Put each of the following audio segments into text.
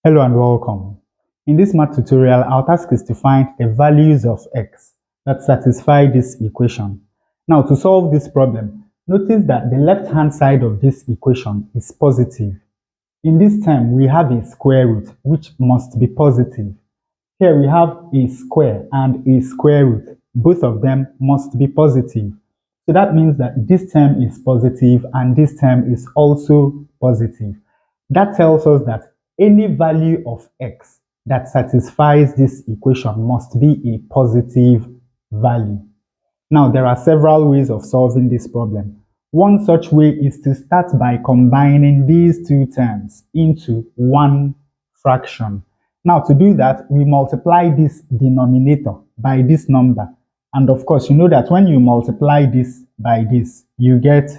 Hello and welcome. In this math tutorial, our task is to find the values of x that satisfy this equation. Now, to solve this problem, notice that the left-hand side of this equation is positive. In this term, we have a square root, which must be positive. Here we have a square and a square root. Both of them must be positive. So that means that this term is positive and this term is also positive. That tells us that any value of x that satisfies this equation must be a positive value. Now, there are several ways of solving this problem. One such way is to start by combining these two terms into one fraction. Now, to do that, we multiply this denominator by this number. And of course, you know that when you multiply this by this, you get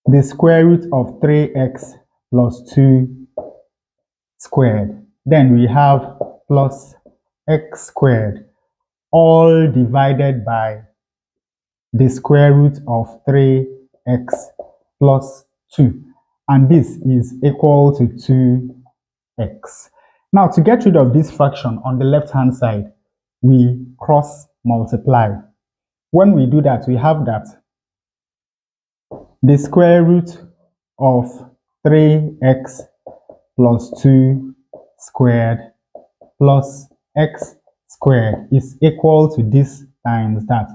the square root of 3x plus 2 squared. Then we have plus x squared, all divided by the square root of 3x plus 2. And this is equal to 2x. Now, to get rid of this fraction on the left-hand side, we cross multiply. When we do that, we have that the square root of 3x plus 2 squared plus x squared is equal to this times that.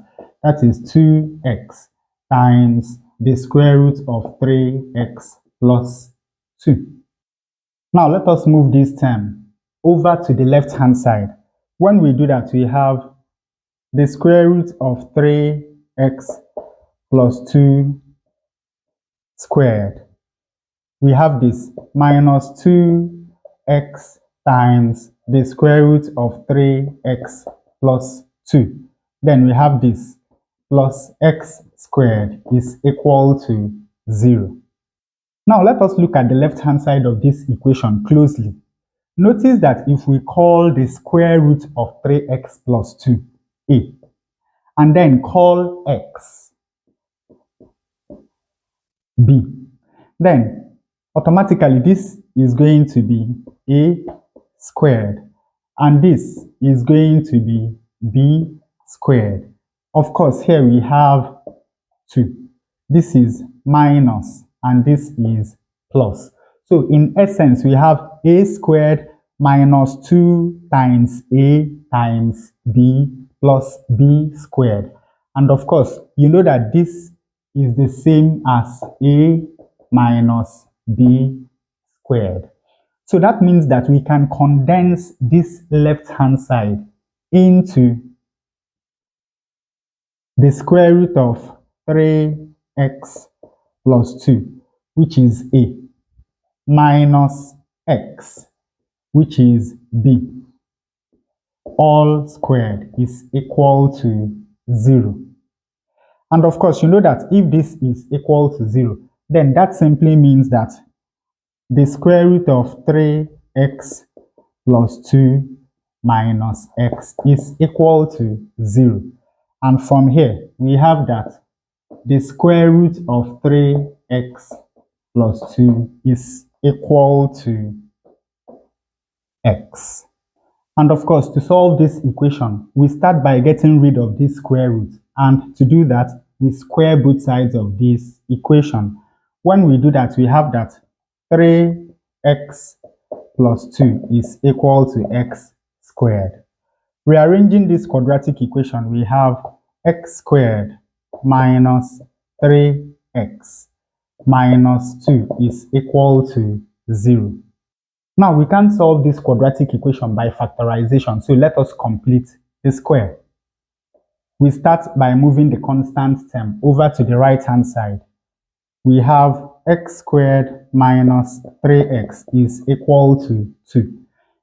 That is 2x times the square root of 3x plus 2. Now let us move this term over to the left-hand side. When we do that, we have the square root of 3x plus 2 squared. We have this minus 2x times the square root of 3x plus 2. Then we have this plus x squared is equal to 0. Now let us look at the left-hand side of this equation closely. Notice that if we call the square root of 3x plus 2 a, and then call x b, then automatically this is going to be a squared and this is going to be b squared. Of course, here we have 2. This is minus and this is plus. So in essence, we have a squared minus 2 times a times b plus b squared. And of course, you know that this is the same as a minus b squared. So that means that we can condense this left-hand side into the square root of 3x plus 2, which is a, minus x, which is b, all squared is equal to 0. And of course, you know that if this is equal to 0, then that simply means that the square root of 3x plus 2 minus x is equal to 0. And from here, we have that the square root of 3x plus 2 is equal to x. And of course, to solve this equation, we start by getting rid of this square root. And to do that, we square both sides of this equation. When we do that, we have that 3x plus 2 is equal to x squared. Rearranging this quadratic equation, we have x squared minus 3x minus 2 is equal to 0. Now we can solve this quadratic equation by factorization, so let us complete the square. We start by moving the constant term over to the right-hand side. We have x squared minus 3x is equal to 2.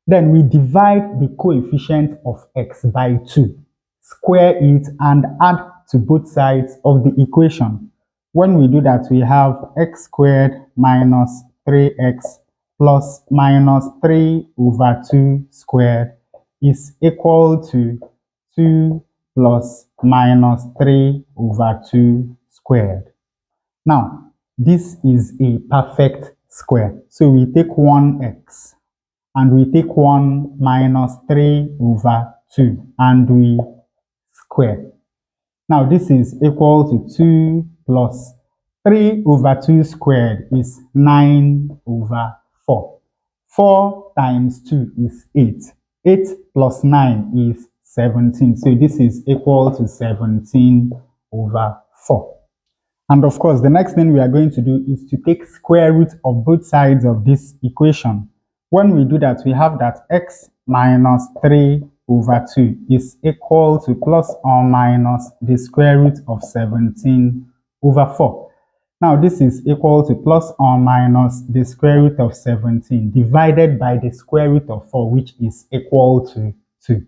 Then we divide the coefficient of x by 2, square it, and add to both sides of the equation. When we do that, we have x squared minus 3x plus minus 3 over 2 squared is equal to 2 plus minus 3 over 2 squared. Now, this is a perfect square. So we take 1x and we take 1 minus 3 over 2 and we square. Now this is equal to 2 plus 3 over 2 squared is 9 over 4. 4 times 2 is 8. 8 plus 9 is 17. So this is equal to 17 over 4. And of course, the next thing we are going to do is to take square root of both sides of this equation. When we do that, we have that x minus 3 over 2 is equal to plus or minus the square root of 17 over 4. Now, this is equal to plus or minus the square root of 17 divided by the square root of 4, which is equal to 2.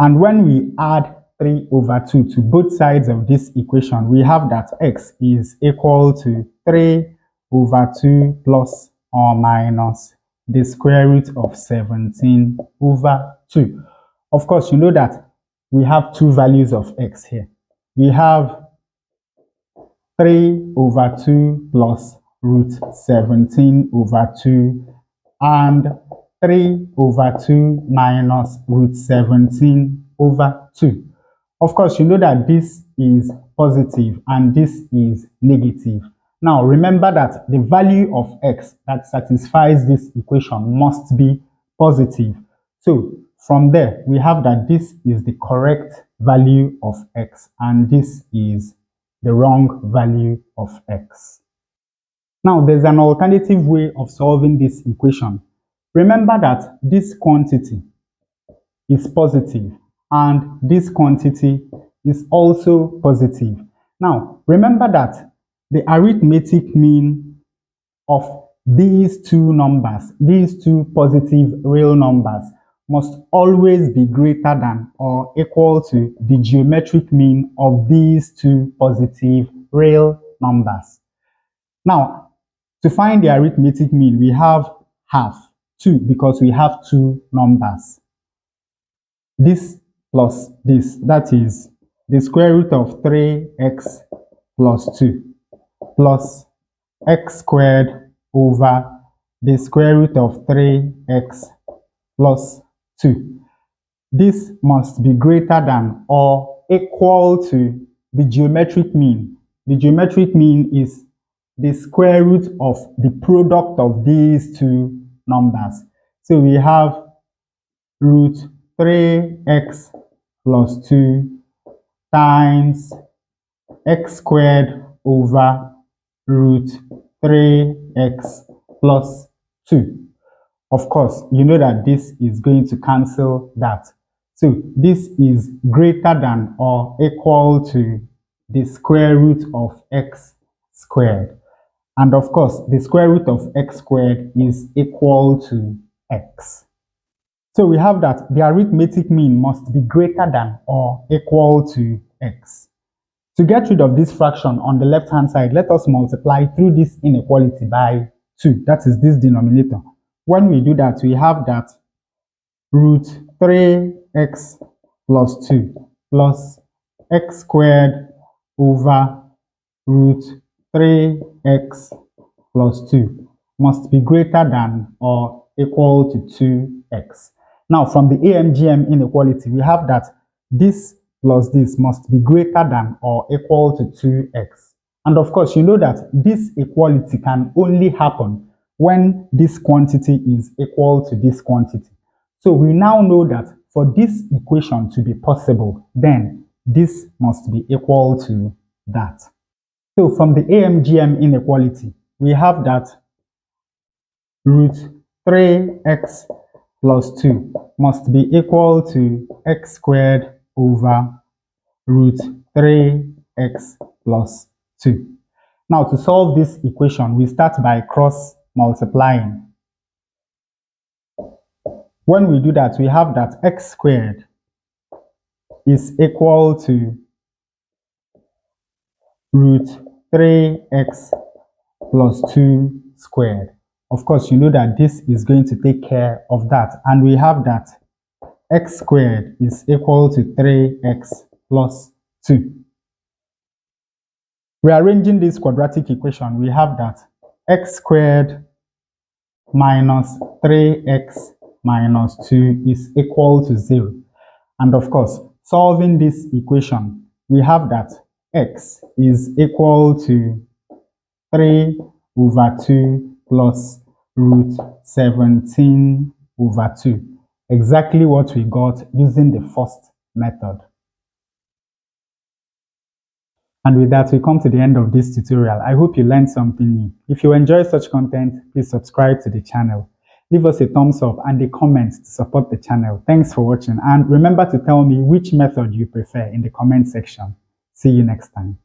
And when we add 3 over 2 to both sides of this equation, we have that x is equal to 3 over 2 plus or minus the square root of 17 over 2. Of course, you know that we have two values of x here. We have 3 over 2 plus root 17 over 2 and 3 over 2 minus root 17 over 2. Of course, you know that this is positive and this is negative. Now, remember that the value of x that satisfies this equation must be positive. So, from there, we have that this is the correct value of x and this is the wrong value of x. Now, there's an alternative way of solving this equation. Remember that this quantity is positive and this quantity is also positive. Now, remember that the arithmetic mean of these two numbers, these two positive real numbers, must always be greater than or equal to the geometric mean of these two positive real numbers. Now, to find the arithmetic mean, we have half, 2, because we have two numbers. This plus this, that is the square root of 3x plus 2 plus x squared over the square root of 3x plus 2. This must be greater than or equal to the geometric mean. The geometric mean is the square root of the product of these two numbers. So we have root 3x plus 2 times x squared over root 3x plus 2. Of course, you know that this is going to cancel that. So this is greater than or equal to the square root of x squared. And of course, the square root of x squared is equal to x. So we have that the arithmetic mean must be greater than or equal to x. To get rid of this fraction on the left-hand side, let us multiply through this inequality by 2. That is this denominator. When we do that, we have that root 3x plus 2 plus x squared over root 3x plus 2 must be greater than or equal to 2x. Now, from the AMGM inequality, we have that this plus this must be greater than or equal to 2x. And of course, you know that this equality can only happen when this quantity is equal to this quantity. So we now know that for this equation to be possible, then this must be equal to that. So from the AMGM inequality, we have that root 3x plus 2 must be equal to x squared over root 3x plus 2. Now, to solve this equation, we start by cross multiplying. When we do that, we have that x squared is equal to root 3x plus 2 squared. Of course, you know that this is going to take care of that. And we have that x squared is equal to 3x plus 2. Rearranging this quadratic equation, we have that x squared minus 3x minus 2 is equal to 0. And of course, solving this equation, we have that x is equal to 3 over 2 plus root 17 over 2. Exactly what we got using the first method. And with that, we come to the end of this tutorial. I hope you learned something new. If you enjoy such content, please subscribe to the channel. Leave us a thumbs up and a comment to support the channel. Thanks for watching, and remember to tell me which method you prefer in the comment section. See you next time.